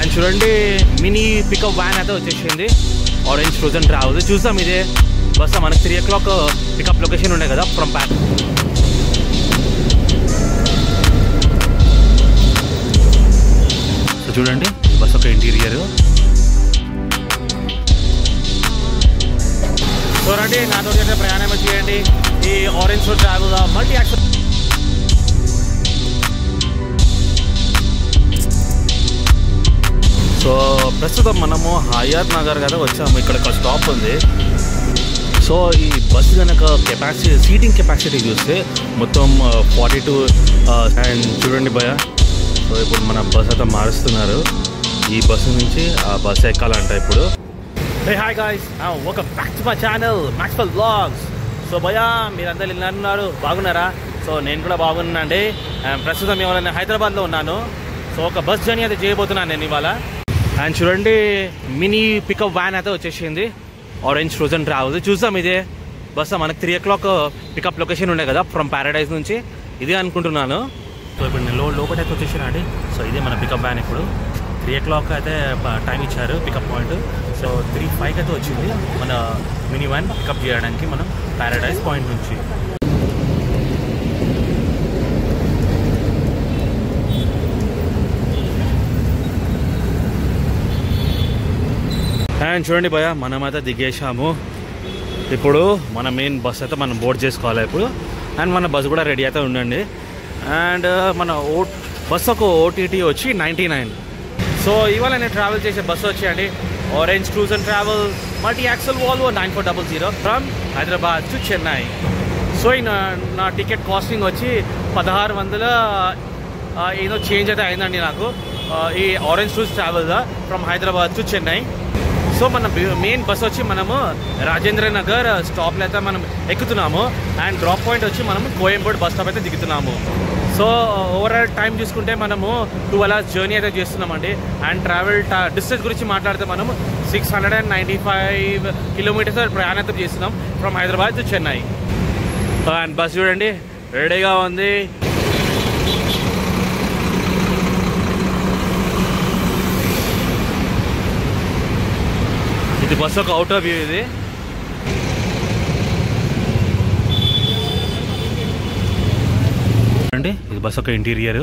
And చూడండి mini pickup van అయితే వచ్చేసింది ఆరెంజ్ క్రూజర్ అండ్ ట్రావెల్స్. చూసాం ఇదే బస్ మనకి 3 o'clock పికప్ లొకేషన్ ఉండే కదా ఫ్రమ్ ప్యాక్. సో చూడండి బస్ ఒక ఇంటీరియర్. సో రండి నాతో అయితే ప్రయాణం చేయండి ఈ orange cruiser travel multi action. So ప్రస్తుతం మనము హయత్ నగర్ కదా వచ్చాము. ఇక్కడ ఒక స్టాప్ ఉంది. సో ఈ బస్సు కనుక కెపాసిటీ సీటింగ్ కెపాసిటీ చూస్తే మొత్తం 42. అండ్ చూడండి భయ, సో ఇప్పుడు మన బస్ అయితే మారుస్తున్నారు. ఈ బస్సు నుంచి ఆ బస్సు ఎక్కాలంట ఇప్పుడు. Hi guys, welcome back to my channel Maxwell vlogs. So భయ మీరందరూ ఇలా ఉన్నారు, బాగున్నారా? సో నేను కూడా బాగున్నానండి. ప్రస్తుతం ఇవాళ నేను హైదరాబాద్లో ఉన్నాను. సో ఒక బస్ జర్నీ అయితే చేయబోతున్నాను నేను ఇవాళ. అండ్ చూడండి మినీ పికప్ వ్యాన్ అయితే వచ్చేసింది ఆరెంజ్ క్రూజర్ అండ్ ట్రావెల్స్. చూసాం ఇదే బస్ మనకి 3 o'clock పికప్ లొకేషన్ ఉండే కదా ఫ్రమ్ ప్యారడైజ్ నుంచి. ఇదే అనుకుంటున్నాను. సో ఇప్పుడు నేను లోపల అయితే వచ్చేసాను అండి. సో ఇదే మన పికప్ వ్యాన్. ఇప్పుడు 3 o'clock అయితే టైం ఇచ్చారు పికప్ పాయింట్. సో 3:05 అయితే వచ్చింది మన మినీ వ్యాన్ పికప్ చేయడానికి మనం ప్యారడైజ్ పాయింట్ నుంచి. అండ్ చూడండి భయ మనమైతే దిగేసాము. ఇప్పుడు మన మెయిన్ బస్ అయితే మనం బోర్డ్ చేసుకోవాలి ఇప్పుడు. అండ్ మన బస్ కూడా రెడీ అయితే ఉండండి. అండ్ మన బస్ ఒక ఓటీటీ వచ్చి 99. సో ఇవాళ నేను ట్రావెల్ చేసే బస్సు వచ్చేయండి orange cruiser and travel multi axle Volvo 9400 from Hyderabad to Chennai. So నా టికెట్ కాస్టింగ్ వచ్చి 1600 ఏదో చేంజ్ అయితే అయిందండి నాకు ఈ orange cruiser travel from Hyderabad to Chennai. So మన మెయిన్ బస్ వచ్చి మనము రాజేంద్ర నగర్ స్టాప్లో అయితే మనం ఎక్కుతున్నాము. అండ్ డ్రాప్ పాయింట్ వచ్చి మనము కోయంబేడు బస్ స్టాప్ అయితే దిగుతున్నాము. సో ఓవరాల్ టైం చూసుకుంటే మనము 12 hours జర్నీ అయితే చేస్తున్నామండి. అండ్ ట్రావెల్ డిస్టెన్స్ గురించి మాట్లాడితే మనము 695 kilometers ప్రయాణం చేస్తున్నాం from Hyderabad to Chennai. And bus చూడండి రెడీగా ఉంది. ఇది బస్ ఒక అవుటర్ వ్యూ. ఇది అండి, ఇది బస్ ఒక ఇంటీరియర్.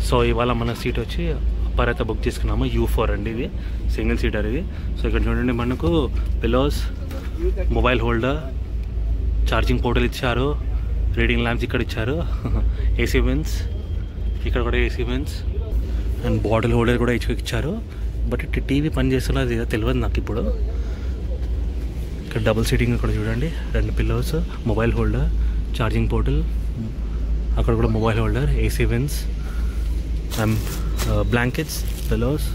సో ఇవాళ మన సీట్ వచ్చి అప్పర్ అయితే బుక్ చేసుకున్నాము. U4 అండి, ఇది సింగిల్ సీటర్ ఇది. సో ఇక్కడ చూడండి మనకు pillows, mobile holder, charging portal ఇచ్చారు, రీడింగ్ ల్యాంప్స్ ఇక్కడ ఇచ్చారు, ఏసీ వెన్స్ ఇక్కడ కూడా AC veins, and bottle holder కూడా ఇచ్చారు. బట్ టీవీ పని చేస్తున్నది తెలియదు నాకు ఇప్పుడు. ఇక్కడ డబుల్ సీటింగ్ ఇక్కడ చూడండి, 2 pillows, mobile holder, charging portal, అక్కడ కూడా mobile holder, AC veins, blankets, pillows,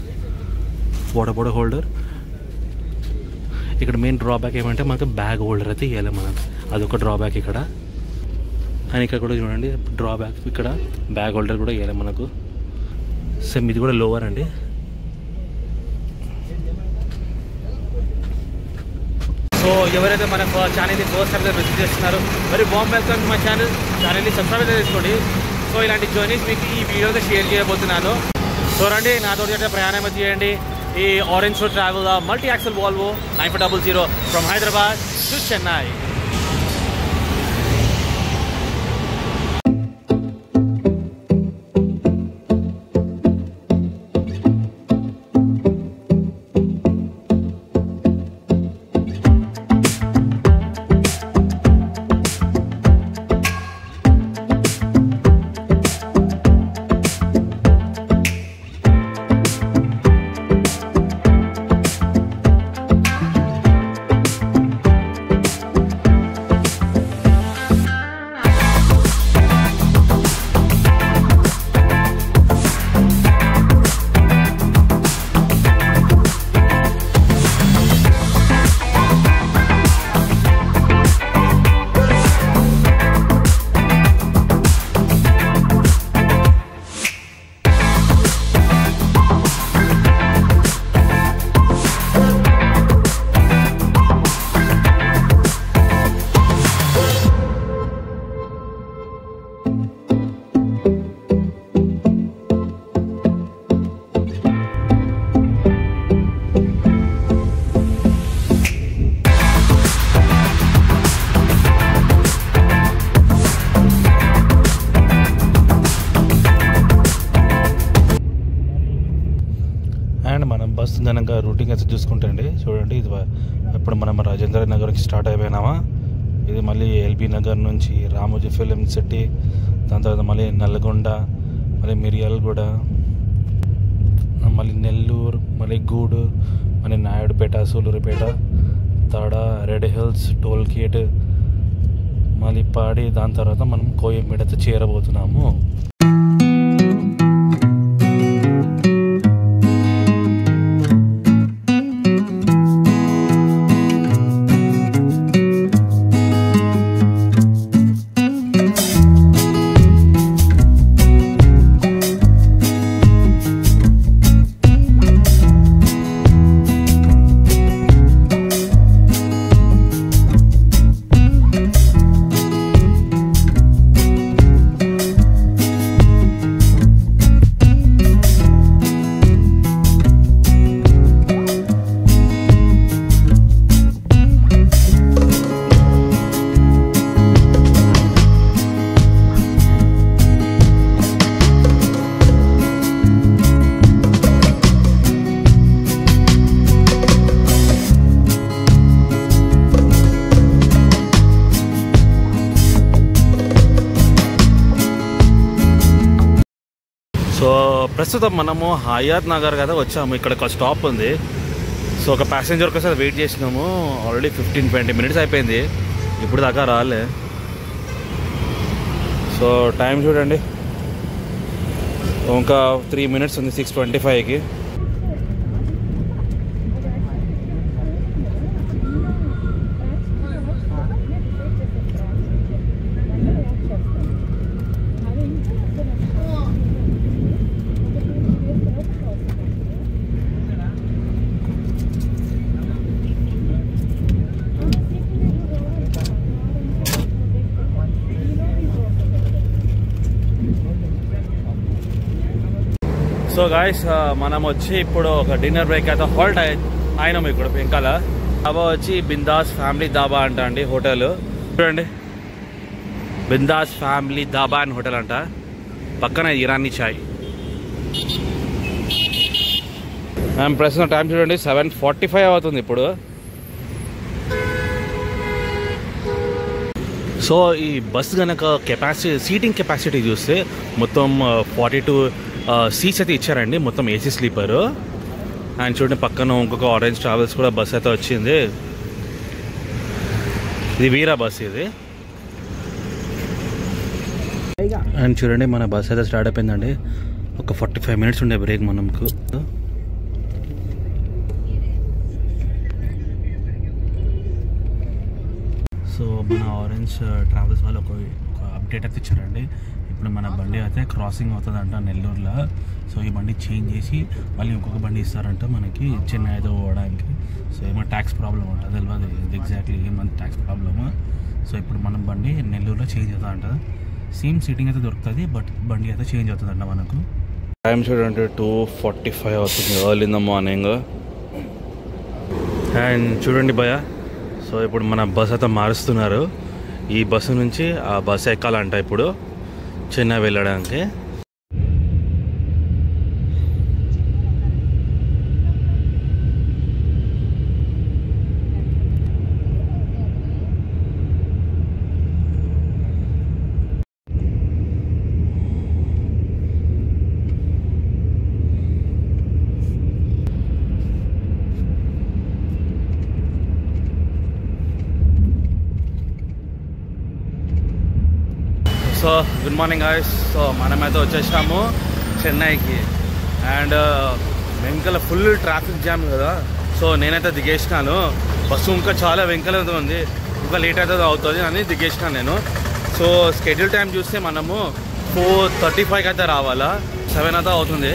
water bottle holder. ఇక్కడ మెయిన్ డ్రాబ్యాక్ ఏమంటే మనకు బ్యాగ్ హోల్డర్ అయితే ఇవ్వాలి మనకు, అదొక డ్రాబ్యాక్ ఇక్కడ. అండ్ ఇక్కడ కూడా చూడండి డ్రాబ్యాక్, ఇక్కడ బ్యాగ్ హోల్డర్ కూడా ఇవ్వాలి మనకు. సేమ్ ఇది కూడా లోవర్ అండి. సో ఎవరైతే మన ఛానల్ని ఫస్ట్ టైం విజిట్ చేస్తున్నారో మరి వామ్ వెల్కమ్ మై ఛానల్ని సబ్స్క్రైబ్ చేసుకోండి. సో ఇలాంటి జర్నీస్ మీకు ఈ వీడియోతో షేర్ చేయబోతున్నాను. సో రండి నాతో ప్రయాణం చేయండి ఈ orange cruiser travel multi axle Volvo 9400 from Hyderabad to Chennai. And మనం బస్ కనుక రూటింగ్ అయితే చూసుకుంటే అండి చూడండి, ఇది ఇప్పుడు మనం రాజేంద్ర నగర్ నుంచి స్టార్ట్ అయిపోయినామా. ఇది మళ్ళీ ఎల్బీ నగర్ నుంచి రామోజీ ఫిలిం సిటీ, దాని తర్వాత మళ్ళీ నల్గొండ, మళ్ళీ మిర్యాలగూడ, మళ్ళీ నెల్లూరు, మళ్ళీ గూడూరు, మళ్ళీ నాయుడుపేట, సూలూరుపేట, తాడ, రెడ్ హిల్స్, టోల్ గేట్, మళ్ళీ పాడి, దాని తర్వాత మనం కోయంబేడతో చేరబోతున్నాము. సో ప్రస్తుతం మనము హయాత్ నగర్ కదా వచ్చాము. ఇక్కడ ఒక స్టాప్ ఉంది. సో ఒక ప్యాసింజర్ కోసం వెయిట్ చేసినాము. ఆల్రెడీ 15-20 మినిట్స్ అయిపోయింది, ఇప్పుడు దాకా రాలే. సో టైం చూడండి, ఇంకా 3 మినిట్స్ ఉంది 6:25కి. సో గాయస్, మనం వచ్చి ఇప్పుడు ఒక డిన్నర్ బ్రేక్ అయితే హాల్ట్ అయినాము. ఇక్కడ వెంకాల డాబా వచ్చి బిందాస్ ఫ్యామిలీ దాబా అంట అండి హోటల్. చూడండి, bindaas family dhaba and hotel అంట. పక్కన ఇరానీ చాయ్. ప్రస్తుతం టైం చూడండి 7:45 అవుతుంది ఇప్పుడు. సో ఈ బస్ కనుక సీటింగ్ కెపాసిటీ చూస్తే మొత్తం 42 సీట్స్ అయితే ఇచ్చారండి, మొత్తం ఏసీ స్లీపరు. అండ్ చూడండి పక్కన ఇంకొక ఆరెంజ్ ట్రావెల్స్ కూడా బస్ అయితే వచ్చింది. ఇది వీరా బస్ ఇది. అండ్ చూడండి మన బస్ అయితే స్టార్ట్ అయిపోయిందండి. ఒక 45 మినిట్స్ ఉండే బ్రేక్ మనకు. సో మన ఆరెంజ్ ట్రావెల్స్ వాళ్ళు ఒక అప్డేట్ అయితే ఇచ్చారండి. ఇప్పుడు మన బండి అయితే క్రాసింగ్ అవుతుందంట నెల్లూరులో. సో ఈ బండి చేంజ్ చేసి మళ్ళీ ఇంకొక బండి ఇస్తారంట మనకి చెన్నై అయితే పోవడానికి. సో ఏమో ట్యాక్స్ ప్రాబ్లం ఉంటుంది, తెలియదు ఇది ఎగ్జాక్ట్లీ ఏమంత ట్యాక్స్ ప్రాబ్లము. సో ఇప్పుడు మనం బండి నెల్లూరులో చేంజ్ అవుతుందంట. సేమ్ సీటింగ్ అయితే దొరుకుతుంది, బట్ బండి అయితే చేంజ్ అవుతుందంట మనకు. టైం చూడండి 2:45 అవుతుంది, early in the morning. And చూడండి భయ, సో ఇప్పుడు మన బస్ అయితే మారుస్తున్నారు. ఈ బస్సు నుంచి ఆ బస్సు ఎక్కాలంట ఇప్పుడు చెన్నై వెళ్ళడానికి. So good morning guys. So మనమైతే వచ్చేసాము చెన్నైకి. అండ్ వెంకల ఫుల్ ట్రాఫిక్ జామ్ కదా. సో నేనైతే దిగేసినాను. బస్సు ఇంకా చాలా వెంకల ఉంది, ఇంకా లేట్ అయితే అవుతుంది అని దిగేసినాను నేను. సో స్కెడ్యూల్ టైం చూస్తే మనము 4:35కి అయితే రావాలా, 7 అయితే అవుతుంది.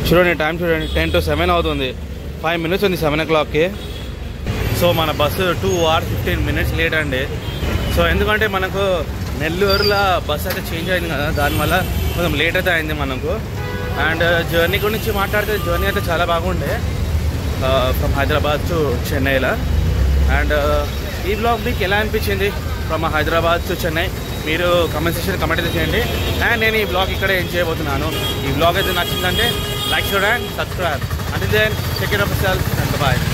చూడండి టైం చూడండి, 10 to 7 అవుతుంది. 5 మినిట్స్ ఉంది 7 o'clockకి. సో మన బస్సు 2 hours 15 minutes లేట్ అండి. సో ఎందుకంటే మనకు నెల్లూరులో బస్ అయితే చేంజ్ అయింది కదా, దానివల్ల కొంచెం లేట్ అయితే అయింది మనకు. అండ్ జర్నీ గురించి మాట్లాడితే జర్నీ అయితే చాలా బాగుండే ఫ్రమ్ హైదరాబాద్ టు చెన్నైలో. అండ్ ఈ బ్లాగ్ మీకు ఎలా అనిపించింది ఫ్రమ్ హైదరాబాద్ టు చెన్నై మీరు కామెంట్ సెక్షన్ కమెంట్ అయితే చేయండి. అండ్ నేను ఈ బ్లాగ్ ఇక్కడ ఏం చేయబోతున్నాను. ఈ బ్లాగ్ అయితే నచ్చిందంటే like share and subscribe. Until then, take care of yourself and bye-bye.